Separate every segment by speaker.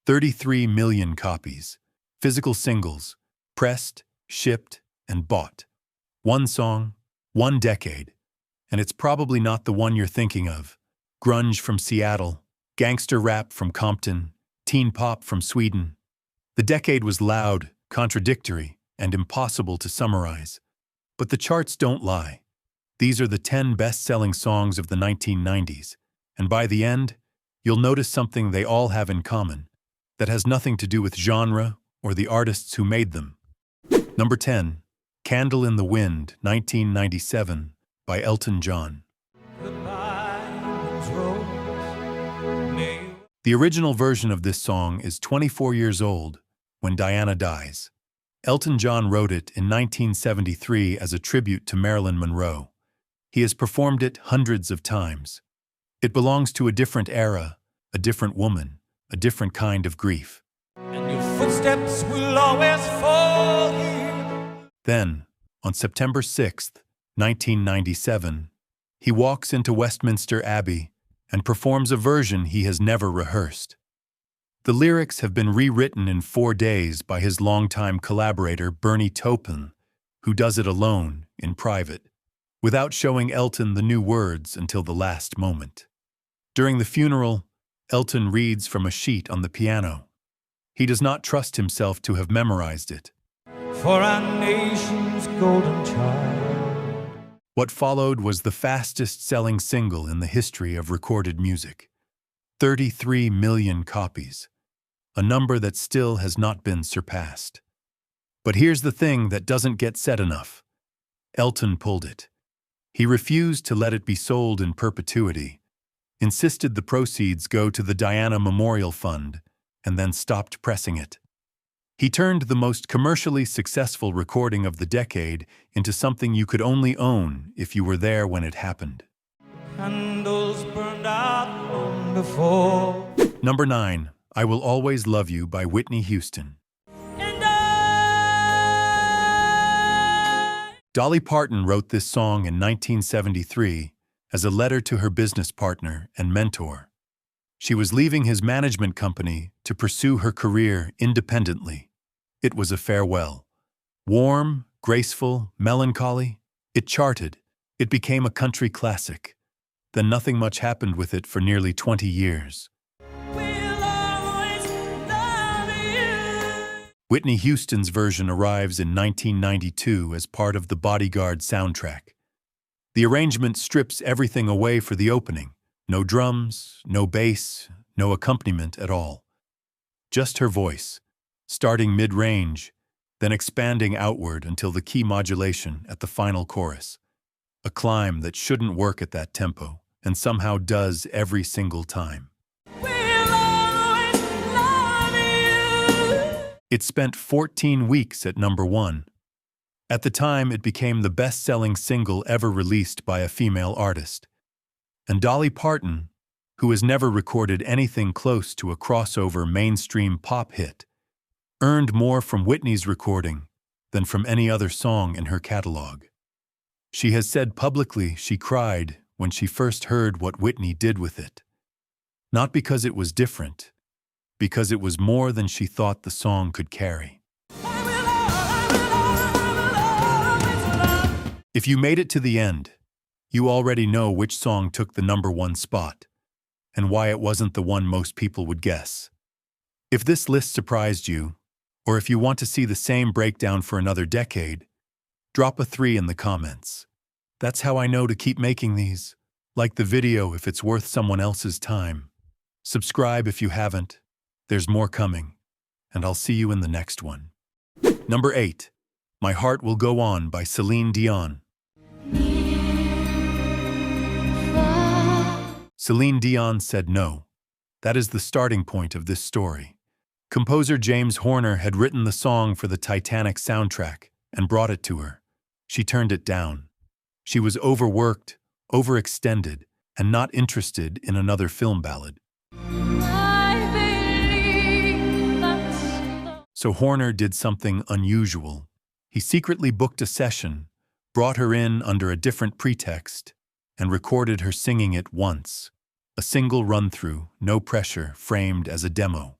Speaker 1: 33 million copies. Physical singles. Pressed, shipped, and bought. One song, one decade. And it's probably not the one you're thinking of. Grunge from Seattle, gangster rap from Compton, teen pop from Sweden. The decade was loud, contradictory, and impossible to summarize. But the charts don't lie. These are the 10 best-selling songs of the 1990s, and by the end, you'll notice something they all have in common that has nothing to do with genre or the artists who made them. Number 10, Candle in the Wind, 1997, by Elton John. The original version of this song is 24 years old when Diana dies. Elton John wrote it in 1973 as a tribute to Marilyn Monroe. He has performed it hundreds of times. It belongs to a different era, a different woman, a different kind of grief.
Speaker 2: And your footsteps will always fall here.
Speaker 1: Then, on September 6, 1997, he walks into Westminster Abbey and performs a version he has never rehearsed. The lyrics have been rewritten in 4 days by his longtime collaborator Bernie Taupin, who does it alone, in private, without showing Elton the new words until the last moment. During the funeral, Elton reads from a sheet on the piano. He does not trust himself to have memorized it.
Speaker 2: For our nation's golden child.
Speaker 1: What followed was the fastest-selling single in the history of recorded music. 33 million copies, a number that still has not been surpassed. But here's the thing that doesn't get said enough. Elton pulled it. He refused to let it be sold in perpetuity, insisted the proceeds go to the Diana Memorial Fund, and then stopped pressing it. He turned the most commercially successful recording of the decade into something you could only own if you were there when it happened.
Speaker 2: Candles burned out long before.
Speaker 1: Number 9, I Will Always Love You by Whitney Houston. Dolly Parton wrote this song in 1973 as a letter to her business partner and mentor. She was leaving his management company to pursue her career independently. It was a farewell. Warm, graceful, melancholy. It charted. It became a country classic. Then nothing much happened with it for nearly 20 years.
Speaker 2: We'll always love you.
Speaker 1: Whitney Houston's version arrives in 1992 as part of the Bodyguard soundtrack. The arrangement strips everything away for the opening. No drums, no bass, no accompaniment at all. Just her voice, starting mid-range, then expanding outward until the key modulation at the final chorus. A climb that shouldn't work at that tempo, and somehow does every single time.
Speaker 2: We'll always love you.
Speaker 1: It spent 14 weeks at number 1. At the time, it became the best-selling single ever released by a female artist. And Dolly Parton, who has never recorded anything close to a crossover mainstream pop hit, earned more from Whitney's recording than from any other song in her catalog. She has said publicly she cried when she first heard what Whitney did with it. Not because it was different, because it was more than she thought the song could carry. If you made it to the end, you already know which song took the number 1 spot, and why it wasn't the one most people would guess. If this list surprised you, or if you want to see the same breakdown for another decade, drop a 3 in the comments. That's how I know to keep making these. Like the video if it's worth someone else's time. Subscribe if you haven't. There's more coming, and I'll see you in the next one. Number 8, My Heart Will Go On by Celine Dion. Celine Dion said no. That is the starting point of this story. Composer James Horner had written the song for the Titanic soundtrack and brought it to her. She turned it down. She was overworked, overextended, and not interested in another film ballad. So Horner did something unusual. He secretly booked a session, brought her in under a different pretext, and recorded her singing it once. A single run-through, no pressure, framed as a demo.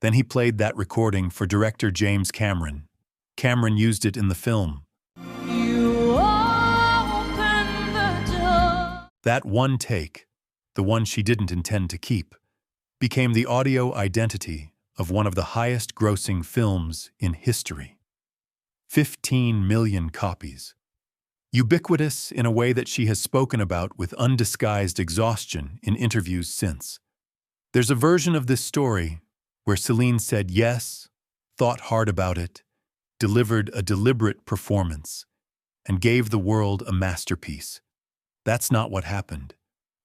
Speaker 1: Then he played that recording for director James Cameron. Cameron used it in the film.
Speaker 2: You open the door.
Speaker 1: That one take, the one she didn't intend to keep, became the audio identity of one of the highest-grossing films in history. 15 million copies. Ubiquitous in a way that she has spoken about with undisguised exhaustion in interviews since. There's a version of this story where Celine said yes, thought hard about it, delivered a deliberate performance, and gave the world a masterpiece. That's not what happened.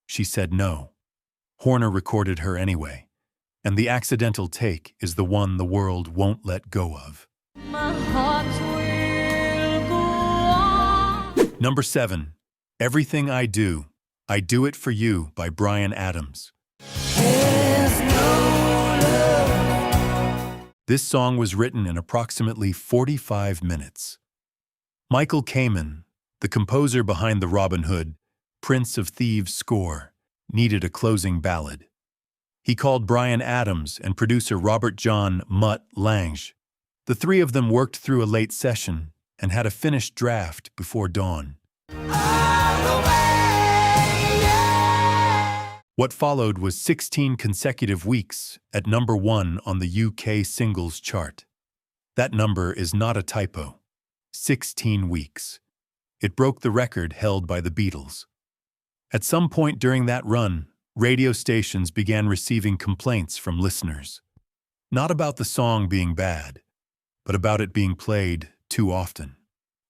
Speaker 1: She said no. Horner recorded her anyway, and the accidental take is the one the world won't let go of.
Speaker 2: My heart will go on.
Speaker 1: Number 7, Everything I Do It For You by Bryan Adams.
Speaker 2: There's no love.
Speaker 1: This song was written in approximately 45 minutes. Michael Kamen, the composer behind the Robin Hood, Prince of Thieves score, needed a closing ballad. He called Bryan Adams and producer Robert John Mutt Lange. The three of them worked through a late session and had a finished draft before dawn. What followed was 16 consecutive weeks at number 1 on the UK singles chart. That number is not a typo. 16 weeks. It broke the record held by the Beatles. At some point during that run, radio stations began receiving complaints from listeners. Not about the song being bad, but about it being played too often.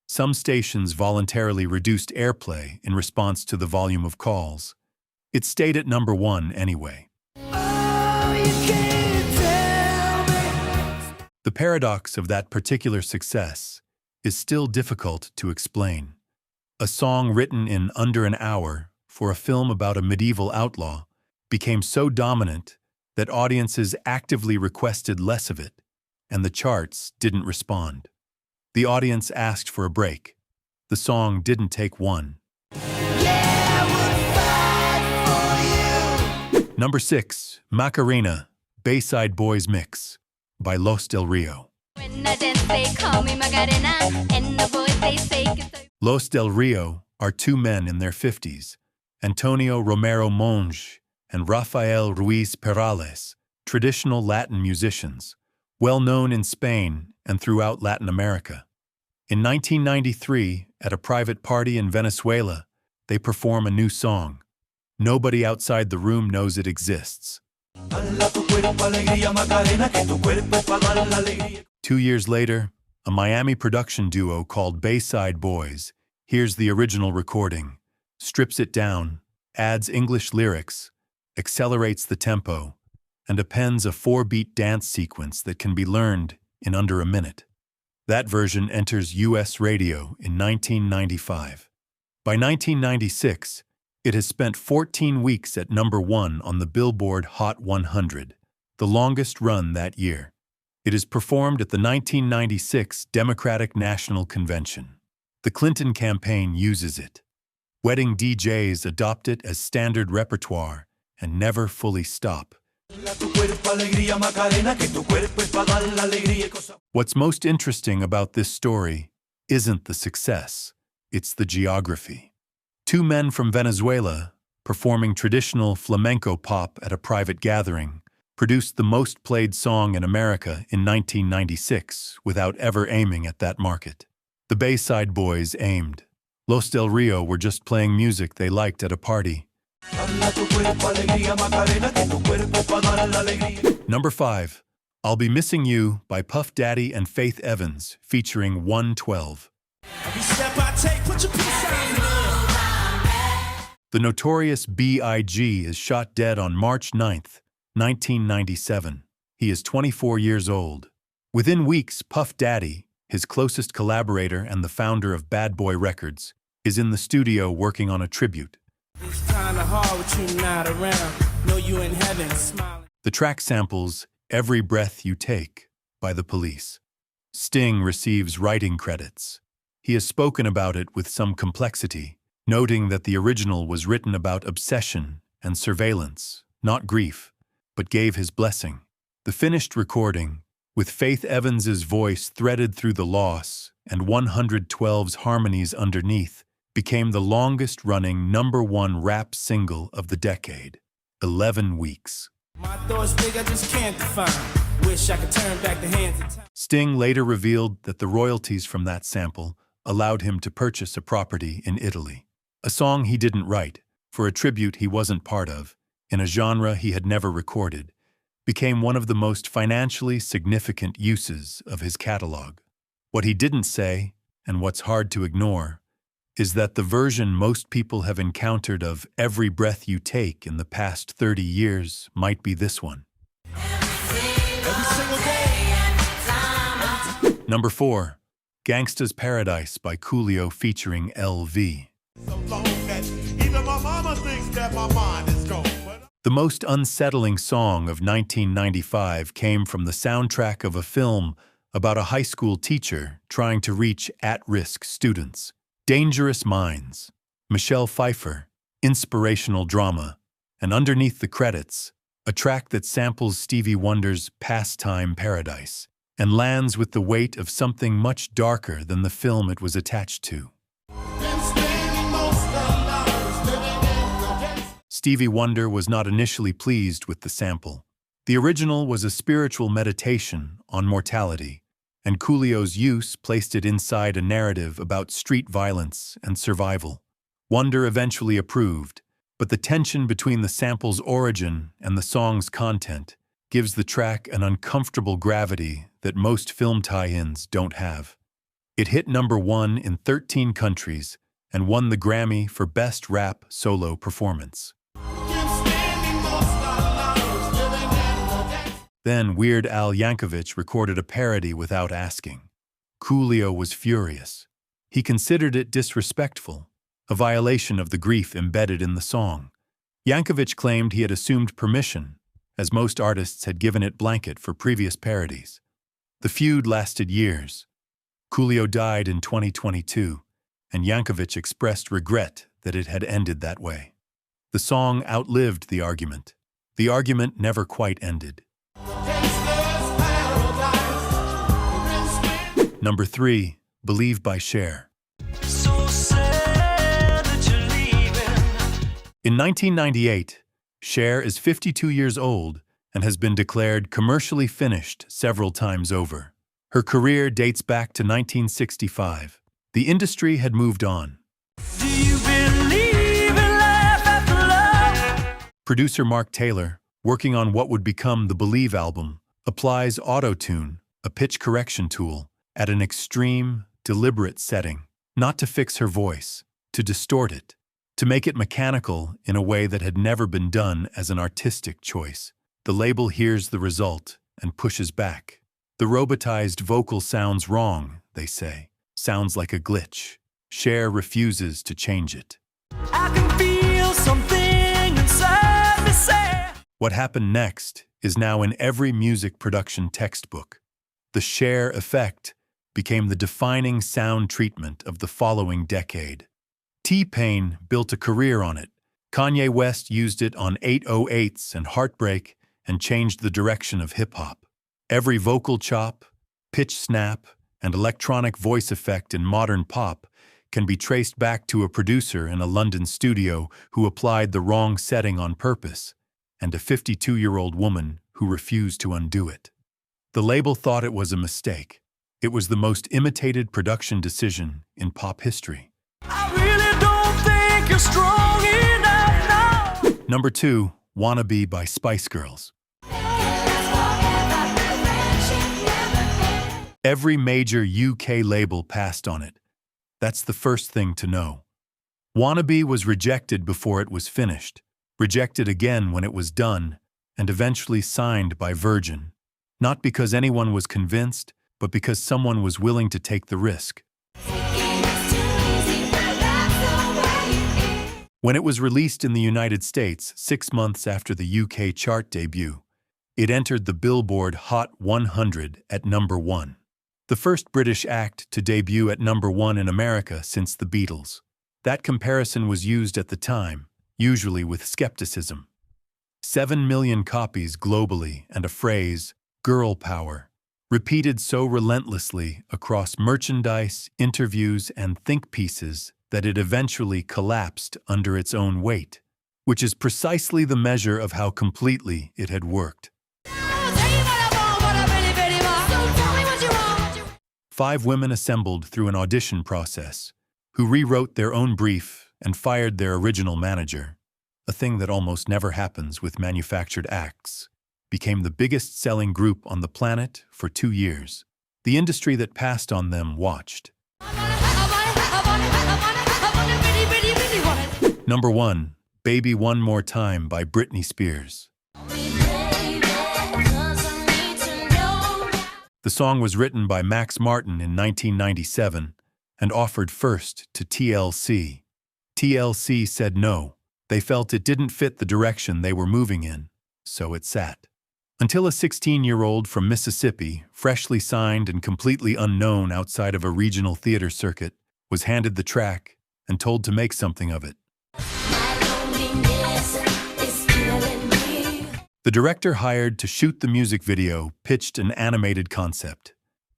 Speaker 1: Some stations voluntarily reduced airplay in response to the volume of calls. It stayed at number 1 anyway.
Speaker 2: Oh, you can't tell me.
Speaker 1: The paradox of that particular success is still difficult to explain. A song written in under an hour for a film about a medieval outlaw became so dominant that audiences actively requested less of it, and the charts didn't respond. The audience asked for a break. The song didn't take one. Number 6, Macarena, Bayside Boys Mix, by Los Del Rio.
Speaker 3: When I dance, they call me Macarena, and the boys, they say que soy...
Speaker 1: Los Del Rio are two men in their 50s, Antonio Romero Monge and Rafael Ruiz Perales, traditional Latin musicians, well known in Spain and throughout Latin America. In 1993, at a private party in Venezuela, they perform a new song. Nobody outside the room knows it exists. 2 years later, a Miami production duo called Bayside Boys hears the original recording, strips it down, adds English lyrics, accelerates the tempo, and appends a 4-beat dance sequence that can be learned in under a minute. That version enters U.S. radio in 1995. By 1996, it has spent 14 weeks at number 1 on the Billboard Hot 100, the longest run that year. It is performed at the 1996 Democratic National Convention. The Clinton campaign uses it. Wedding DJs adopt it as standard repertoire and never fully stop. What's most interesting about this story isn't the success, it's the geography. Two men from Venezuela, performing traditional flamenco pop at a private gathering, produced the most played song in America in 1996 without ever aiming at that market. The Bayside Boys aimed. Los Del Rio were just playing music they liked at a party. Number 5, I'll Be Missing You by Puff Daddy and Faith Evans, featuring 112.
Speaker 2: Every step I take, put your peace sign in.
Speaker 1: The notorious B.I.G. is shot dead on March 9, 1997. He is 24 years old. Within weeks, Puff Daddy, his closest collaborator and the founder of Bad Boy Records, is in the studio working on a tribute.
Speaker 2: It's kinda hard with you not around. Know you in heaven, smiling.
Speaker 1: The track samples Every Breath You Take by The Police. Sting receives writing credits. He has spoken about it with some complexity, noting that the original was written about obsession and surveillance, not grief, but gave his blessing. The finished recording, with Faith Evans's voice threaded through the loss and 112's harmonies underneath, became the longest-running #1 rap single of the decade. 11 weeks.
Speaker 2: My thoughts big, I just can't define. Wish I could turn back the hands of time.
Speaker 1: Sting later revealed that the royalties from that sample allowed him to purchase a property in Italy. A song he didn't write, for a tribute he wasn't part of, in a genre he had never recorded, became one of the most financially significant uses of his catalog. What he didn't say, and what's hard to ignore, is that the version most people have encountered of Every Breath You Take in the past 30 years might be this one.
Speaker 2: Every single day.
Speaker 1: Number 4, Gangsta's Paradise by Coolio featuring LV.
Speaker 2: So long that even my mama thinks that my mind is gone.
Speaker 1: The most unsettling song of 1995 came from the soundtrack of a film about a high school teacher trying to reach at-risk students. Dangerous Minds, Michelle Pfeiffer, inspirational drama, and underneath the credits, a track that samples Stevie Wonder's Pastime Paradise and lands with the weight of something much darker than the film it was attached to. Stevie Wonder was not initially pleased with the sample. The original was a spiritual meditation on mortality, and Coolio's use placed it inside a narrative about street violence and survival. Wonder eventually approved, but the tension between the sample's origin and the song's content gives the track an uncomfortable gravity that most film tie-ins don't have. It hit #1 in 13 countries and won the Grammy for Best Rap Solo Performance. Then Weird Al Yankovic recorded a parody without asking. Coolio was furious. He considered it disrespectful, a violation of the grief embedded in the song. Yankovic claimed he had assumed permission, as most artists had given it blanket for previous parodies. The feud lasted years. Coolio died in 2022, and Yankovic expressed regret that it had ended that way. The song outlived the argument. The argument never quite ended. Number 3, Believe by Cher.
Speaker 2: So sad that you're leaving.
Speaker 1: In 1998, Cher is 52 years old and has been declared commercially finished several times over. Her career dates back to 1965. The industry had moved on.
Speaker 2: Do you believe in life after love?
Speaker 1: Producer Mark Taylor, working on what would become the Believe album, applies auto-tune, a pitch correction tool, at an extreme, deliberate setting, not to fix her voice, to distort it, to make it mechanical in a way that had never been done as an artistic choice. The label hears the result and pushes back. The robotized vocal sounds wrong, they say, sounds like a glitch. Cher refuses to change it.
Speaker 2: I can feel something inside me say.
Speaker 1: What happened next is now in every music production textbook. The Cher effect became the defining sound treatment of the following decade. T-Pain built a career on it. Kanye West used it on 808s and Heartbreak and changed the direction of hip-hop. Every vocal chop, pitch snap, and electronic voice effect in modern pop can be traced back to a producer in a London studio who applied the wrong setting on purpose, and a 52-year-old woman who refused to undo it. The label thought it was a mistake. It was the most imitated production decision in pop history.
Speaker 2: I really don't think you're strong enough now.
Speaker 1: Number 2, Wannabe by Spice Girls. Every major UK label passed on it. That's the first thing to know. Wannabe was rejected before it was finished, rejected again when it was done, and eventually signed by Virgin. Not because anyone was convinced, but because someone was willing to take the risk. When it was released in the United States 6 months after the UK chart debut, it entered the Billboard Hot 100 at #1. The first British act to debut at #1 in America since the Beatles. That comparison was used at the time, usually with skepticism. 7 million copies globally, and a phrase, girl power, repeated so relentlessly across merchandise, interviews, and think pieces that it eventually collapsed under its own weight, which is precisely the measure of how completely it had worked. 5 women assembled through an audition process, who rewrote their own brief and fired their original manager, a thing that almost never happens with manufactured acts, became the biggest-selling group on the planet for 2 years. The industry that passed on them watched. Number 1, Baby One More Time by Britney Spears. The song was written by Max Martin in 1997 and offered first to TLC. TLC said no. They felt it didn't fit the direction they were moving in, so it sat. Until a 16-year-old from Mississippi, freshly signed and completely unknown outside of a regional theater circuit, was handed the track and told to make something of it. The director hired to shoot the music video pitched an animated concept.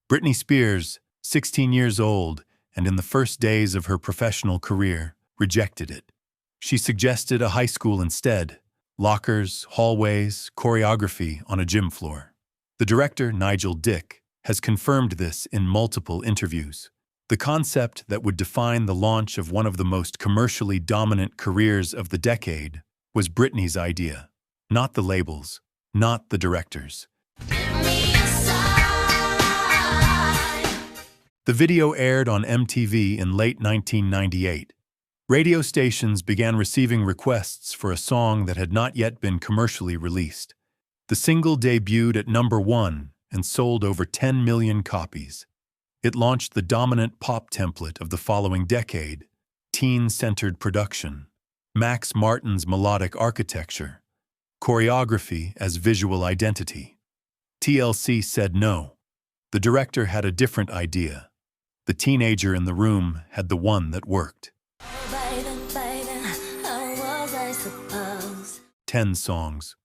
Speaker 1: Britney Spears, 16 years old and in the first days of her professional career, rejected it. She suggested a high school instead, lockers, hallways, choreography on a gym floor. The director, Nigel Dick, has confirmed this in multiple interviews. The concept that would define the launch of one of the most commercially dominant careers of the decade was Britney's idea. Not the labels, not the directors. The video aired on MTV in late 1998. Radio stations began receiving requests for a song that had not yet been commercially released. The single debuted at number 1 and sold over 10 million copies. It launched the dominant pop template of the following decade: teen-centered production, Max Martin's melodic architecture, choreography as visual identity. TLC said no. The director had a different idea. The teenager in the room had the one that worked. 10 songs.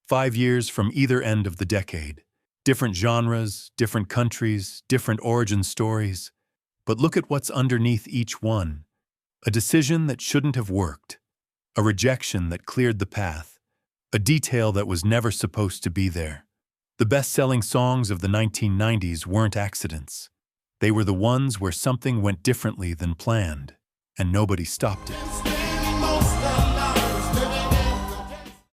Speaker 1: 5 years from either end of the decade. Different genres, different countries, different origin stories. But look at what's underneath each one. A decision that shouldn't have worked. A rejection that cleared the path. A detail that was never supposed to be there. The best-selling songs of the 1990s weren't accidents. They were the ones where something went differently than planned, and nobody stopped it.